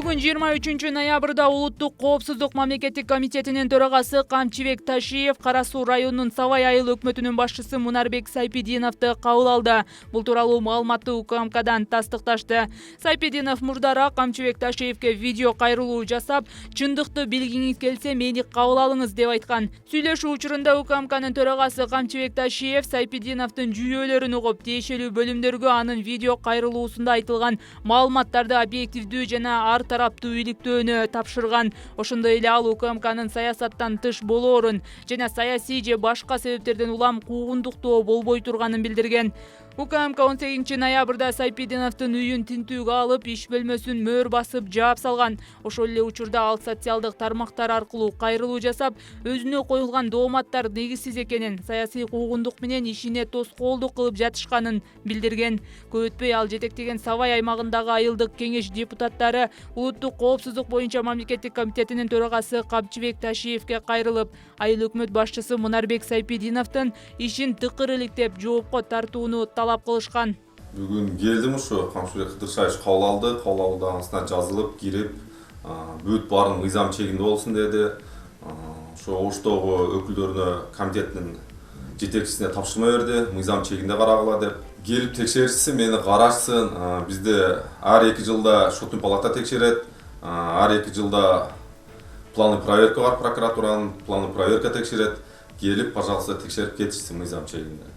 Бүгүн 23-ноябрда Улуттук коопсуздук мамлекеттик комитетинин төрагасы Камчыбек Ташиев Кара Суу районунун Савай айыл өкмөтүнүн башчысы Мунарбек Сайпидиновду кабыл алды. Бул тууралуу маалыматты УКМКдан тастыкташты. Сайпидинов мурдараак Камчыбек Ташиевке видео кайрылуу жасап, чындыкты билгиңиз келсе мени кабыл алыңыз деп айткан. Сүйлөшүү учурунда УКМКнын төрагасы Камчыбек Ташиев Сайпидиновдун жүйөлөрүн угуп, тиешелүү бөлүмдөргө анын видео кайрылуусунда айтылган маалыматтарды объективдүү жана ар тараптуу иликтөөнү тапшырган. Ошондой эле ал УКМКнын саясаттан тыш болоорун жана саясий же башка себептерден улам куугунтуктоо болбой турганын билдирген. УКМК 18-ноябрда Сайпидиновдун үйүн тинтүүгө алып, иш бөлмөсүн мөр басып жаап салган. Ошол эле учурда ал социалдык тармактар аркылуу кайрылуу жасап, өзүнө коюлган дооматтар негизсиз экенин, саясий куугунтук менен ишине тоскоолдук кылып жатышканын билдирген. Көп өтпөй ал жетектеген Савай аймагындагы айылдык кеңеш депутаттары Улуттук коопсуздук боюнча мамлекеттик комитетинин төрагасы Камчыбек Ташиевке кайрылып, айыл өкмөт башчысы Мунарбек Сайпидиновдун ишин тыкыр иликтеп жоопко тартууну талап кылышкан. Бүгүн келдим ушу Камчыбек Кыдыршаевич кабыл алды. Кабыл алуудан астына жазылып, кирип, бүт баарын мыйзам чегинде болсун деди. Ошо оштогу өкүлдөрүнө комитеттин жетекчисине тапшырма берди, мыйзам чегинде карагыла деп. Келип текшеришsin, мени карашсын. Бизде ар 2 жылда шотный палата текшерет, ар 2 жылда плановый проверка бар, прокуратуранын плановый проверка текшерет. Келип, пожалуйста, текшерип кетишsin мыйзам чегинде.